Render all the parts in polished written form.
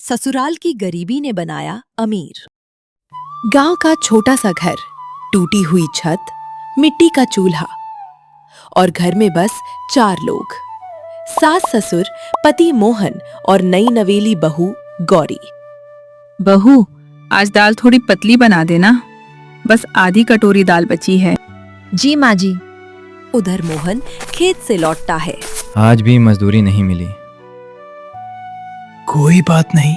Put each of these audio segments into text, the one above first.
ससुराल की गरीबी ने बनाया अमीर। गांव का छोटा सा घर, टूटी हुई छत, मिट्टी का चूल्हा और घर में बस 4 लोग, सास ससुर, पति मोहन और नई नवेली बहू गौरी। बहू, आज दाल थोड़ी पतली बना देना, बस आधी कटोरी दाल बची है। जी माँ जी। उधर मोहन खेत से लौटता है। आज भी मजदूरी नहीं मिली। कोई बात नहीं,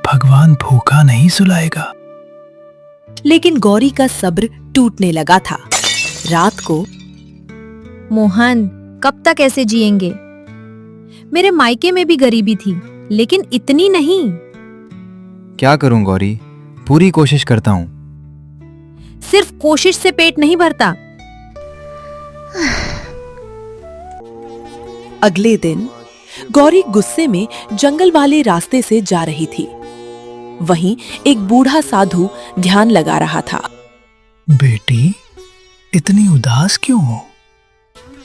भगवान भूखा नहीं सुलाएगा। लेकिन गौरी का सब्र टूटने लगा था। रात को, मोहन, कब तक ऐसे जिएंगे? मेरे मायके में भी गरीबी थी, लेकिन इतनी नहीं। क्या करूं गौरी, पूरी कोशिश करता हूं। सिर्फ कोशिश से पेट नहीं भरता। अगले दिन गौरी गुस्से में जंगल वाले रास्ते से जा रही थी। वहीं एक बूढ़ा साधु ध्यान लगा रहा था। बेटी, इतनी उदास क्यों हो?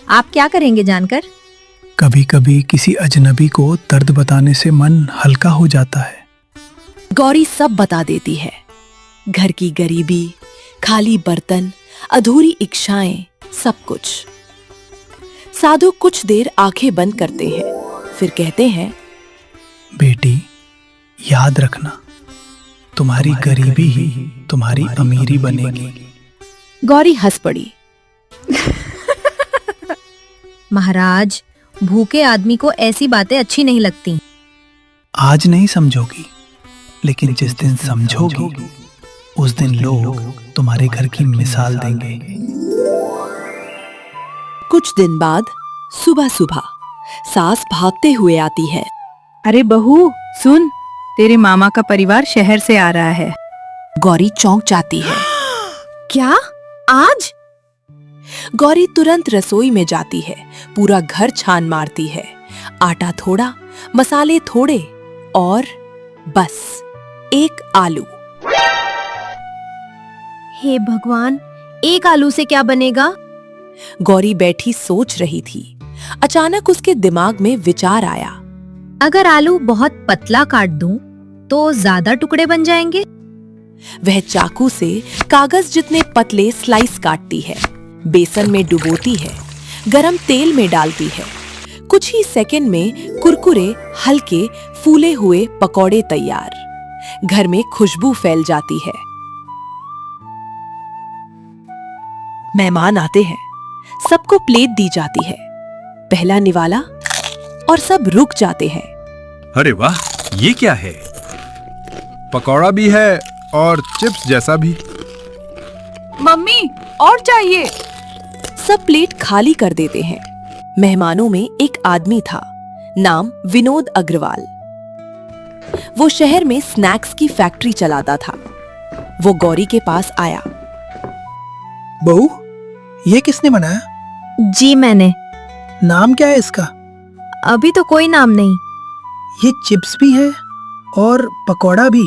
आप क्या करेंगे जानकर? कभी कभी किसी अजनबी को दर्द बताने से मन हल्का हो जाता है। गौरी सब बता देती है। घर की गरीबी, खाली बर्तन, अधूरी इच्छाएं, सब कुछ। साधु कुछ देर आंखें बंद करते हैं, फिर कहते हैं, बेटी, याद रखना, तुम्हारी गरीबी ही तुम्हारी अमीरी बनेगी। गौरी हंस पड़ी। महाराज, भूखे आदमी को ऐसी बातें अच्छी नहीं लगती। आज नहीं समझोगी, लेकिन जिस दिन समझोगी, उस दिन लोग तुम्हारे घर की मिसाल देंगे। कुछ दिन बाद सुबह सुबह सास भागते हुए आती है। अरे बहू, सुन, तेरे मामा का परिवार शहर से आ रहा है। गौरी चौंक जाती है। क्या? आज? गौरी तुरंत रसोई में जाती है, पूरा घर छान मारती है। आटा थोड़ा, मसाले थोड़े और बस एक आलू। हे भगवान, एक आलू से क्या बनेगा? गौरी बैठी सोच रही थी। अचानक उसके दिमाग में विचार आया। अगर आलू बहुत पतला काट दूं, तो ज्यादा टुकड़े बन जाएंगे। वह चाकू से कागज जितने पतले स्लाइस काटती है, बेसन में डुबोती है, गरम तेल में डालती है। कुछ ही सेकंड में कुरकुरे, हल्के, फूले हुए पकौड़े तैयार। घर में खुशबू फैल जाती है। मेहमान आते हैं, सबको प्लेट दी जाती है। पहला निवाला और सब रुक जाते हैं। अरे वाह, ये क्या है? पकौड़ा भी है और चिप्स जैसा भी। मम्मी, और चाहिए। सब प्लेट खाली कर देते हैं। मेहमानों में एक आदमी था, नाम विनोद अग्रवाल। वो शहर में स्नैक्स की फैक्ट्री चलाता था। वो गौरी के पास आया। बहू, ये किसने बनाया? जी मैंने। नाम क्या है इसका? अभी तो कोई नाम नहीं। ये चिप्स भी है और पकौड़ा भी।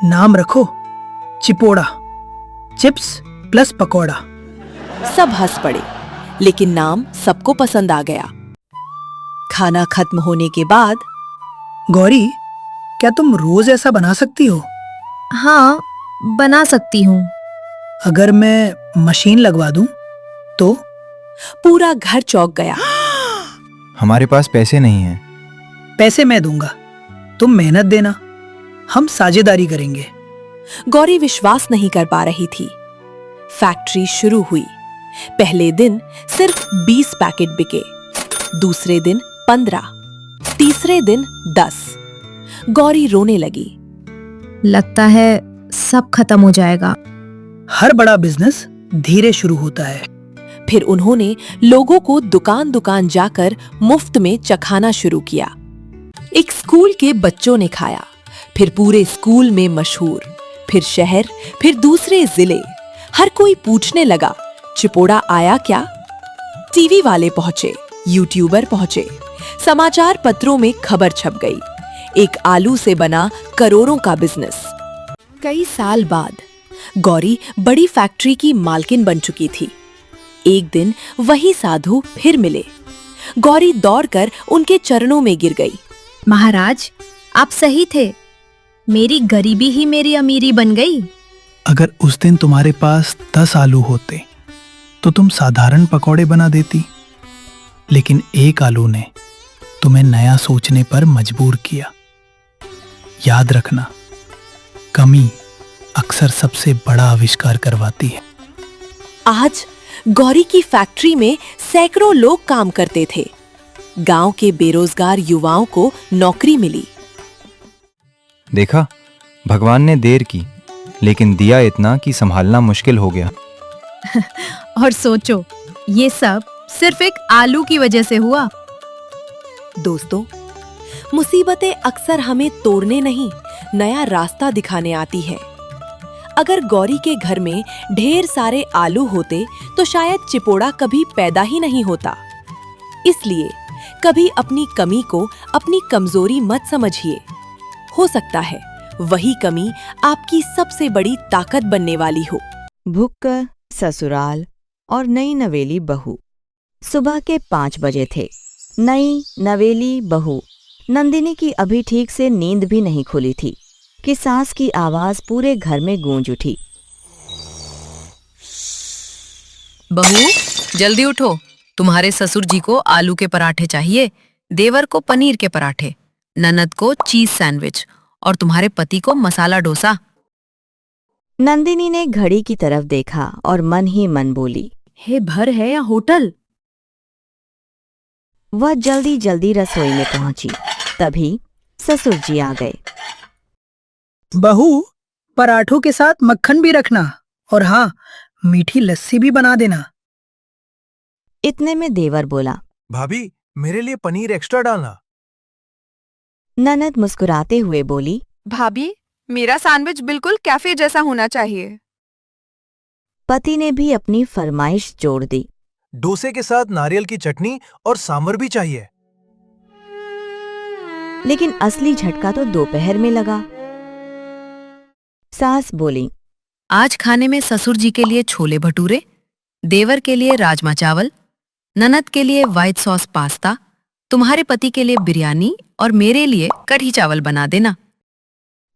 नाम रखो चिपोड़ा। Chips plus pakora. सब हंस पड़े, लेकिन नाम सबको पसंद आ गया। खाना खत्म होने के बाद, गौरी, क्या तुम रोज ऐसा बना सकती हो? हाँ, बना सकती हूँ। अगर मैं मशीन लगवा दूं तो? पूरा घर चौंक गया। हमारे पास पैसे नहीं हैं। पैसे मैं दूंगा, तुम मेहनत देना, हम साझेदारी करेंगे। गौरी विश्वास नहीं कर पा रही थी। फैक्ट्री शुरू हुई। पहले दिन सिर्फ 20 पैकेट बिके, दूसरे दिन 15, तीसरे दिन 10। गौरी रोने लगी। लगता है सब खत्म हो जाएगा। हर बड़ा बिजनेस धीरे शुरू होता है। फिर उन्होंने लोगों को दुकान दुकान जाकर मुफ्त में चखाना शुरू किया। एक स्कूल के बच्चों ने खाया, फिर पूरे स्कूल में मशहूर, फिर शहर, फिर दूसरे जिले। हर कोई पूछने लगा, चिपोड़ा आया क्या? टीवी वाले पहुंचे, यूट्यूबर पहुंचे, समाचार पत्रों में खबर छप गई। एक आलू से बना करोड़ों का बिजनेस। कई साल बाद गौरी बड़ी फैक्ट्री की मालकिन बन चुकी थी। एक दिन वही साधु फिर मिले। गौरी दौड़कर उनके चरणों में गिर गई। महाराज, आप सही थे, मेरी गरीबी ही मेरी अमीरी बन गई। अगर उस दिन तुम्हारे पास 10 आलू होते तो तुम साधारण पकौड़े बना देती, लेकिन एक आलू ने तुम्हें नया सोचने पर मजबूर किया। याद रखना, कमी अक्सर सबसे बड़ा आविष्कार करवाती है। आज गौरी की फैक्ट्री में सैकड़ों लोग काम करते थे। गांव के बेरोजगार युवाओं को नौकरी मिली। देखा, भगवान ने देर की, लेकिन दिया इतना कि संभालना मुश्किल हो गया। और सोचो, ये सब सिर्फ एक आलू की वजह से हुआ। दोस्तों, मुसीबतें अक्सर हमें तोड़ने नहीं, नया रास्ता दिखाने आती है। अगर गौरी के घर में ढेर सारे आलू होते तो शायद चिपोड़ा कभी पैदा ही नहीं होता। इसलिए कभी अपनी कमी को अपनी कमजोरी मत समझिए। हो सकता है वही कमी आपकी सबसे बड़ी ताकत बनने वाली हो। भुक्कर, ससुराल और नई नवेली बहू। सुबह के 5 बजे थे। नई नवेली बहू नंदिनी की अभी ठीक से नींद भी नहीं खुली थी कि सास की आवाज पूरे घर में गूंज उठी। बहू, जल्दी उठो, तुम्हारे ससुर जी को आलू के पराठे चाहिए, देवर को पनीर के पराठे, ननद को चीज सैंडविच और तुम्हारे पति को मसाला डोसा। नंदिनी ने घड़ी की तरफ देखा और मन ही मन बोली, हे भर है या होटल। वह जल्दी जल्दी रसोई में पहुंची। तभी ससुर जी आ गए। बहू, पराठों के साथ मक्खन भी रखना, और हाँ, मीठी लस्सी भी बना देना। इतने में देवर बोला, भाभी, मेरे लिए पनीर एक्स्ट्रा डालना। ननद मुस्कुराते हुए बोली, भाभी, मेरा सैंडविच बिल्कुल कैफे जैसा होना चाहिए। पति ने भी अपनी फरमाइश जोड़ दी। डोसे के साथ नारियल की चटनी और सांभर भी चाहिए। लेकिन असली झटका तो दोपहर में लगा। सास बोली, आज खाने में ससुर जी के लिए छोले भटूरे, देवर के लिए राजमा चावल, ननद के लिए व्हाइट सॉस पास्ता, तुम्हारे पति के लिए बिरयानी और मेरे लिए कढ़ी चावल बना देना।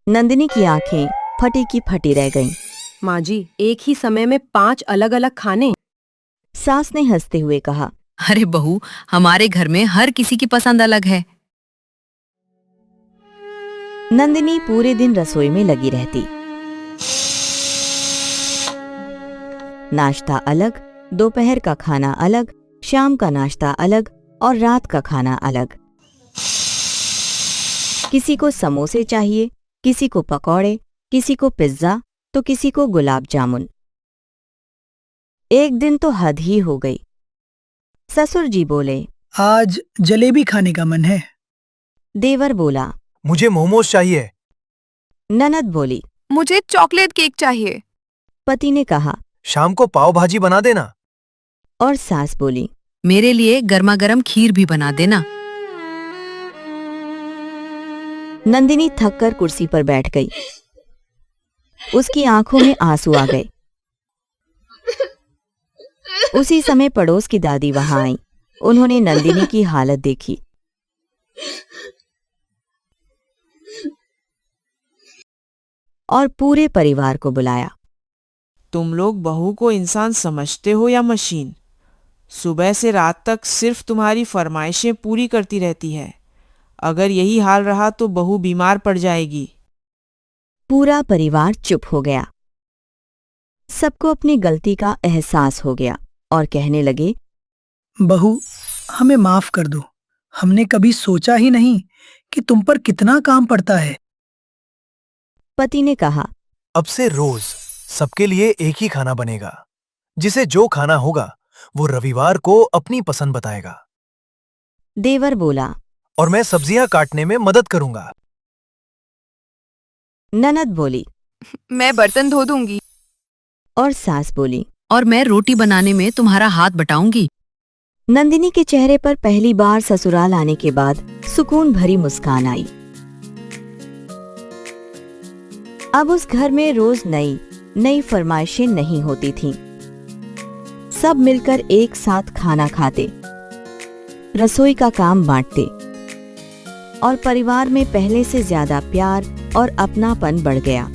नंदिनी की आंखें फटी की फटी रह गईं। माँ जी, एक ही समय में 5 अलग अलग खाने। सास ने हंसते हुए कहा, अरे बहू, हमारे घर में हर किसी की पसंद अलग है। नंदिनी पूरे दिन रसोई में लगी रहती। नाश्ता अलग, दोपहर का खाना अलग, शाम का नाश्ता अलग और रात का खाना अलग। किसी को समोसे चाहिए, किसी को पकौड़े, किसी को पिज्जा तो किसी को गुलाब जामुन। एक दिन तो हद ही हो गई। ससुर जी बोले, आज जलेबी खाने का मन है। देवर बोला, मुझे मोमोज चाहिए। ननद बोली, मुझे चॉकलेट केक चाहिए। पति ने कहा, शाम को पाव भाजी बना देना। और सास बोली, मेरे लिए गर्मा गर्म खीर भी बना देना। नंदिनी थककर कुर्सी पर बैठ गई। उसकी आंखों में आंसू आ गए। उसी समय पड़ोस की दादी वहां आई। उन्होंने नंदिनी की हालत देखी। और पूरे परिवार को बुलाया। तुम लोग बहू को इंसान समझते हो या मशीन? सुबह से रात तक सिर्फ तुम्हारी फरमाइशें पूरी करती रहती है। अगर यही हाल रहा तो बहू बीमार पड़ जाएगी। पूरा परिवार चुप हो गया। सबको अपनी गलती का एहसास हो गया और कहने लगे, बहू, हमें माफ कर दो। हमने कभी सोचा ही नहीं कि तुम पर कितना काम पड़ता है। पति ने कहा, अब से रोज सबके लिए एक ही खाना बनेगा। जिसे जो खाना होगा वो रविवार को अपनी पसंद बताएगा। देवर बोला, और मैं सब्जियां काटने में मदद करूंगा। ननद बोली, मैं बर्तन धो दूंगी। और सास बोली, और मैं रोटी बनाने में तुम्हारा हाथ बटाऊंगी। नंदिनी के चेहरे पर पहली बार ससुराल आने के बाद सुकून भरी मुस्कान आई। अब उस घर में रोज नई नई फरमाइशें नहीं होती थीं। सब मिलकर एक साथ खाना खाते, रसोई का काम बांटते। और परिवार में पहले से ज्यादा प्यार और अपनापन बढ़ गया।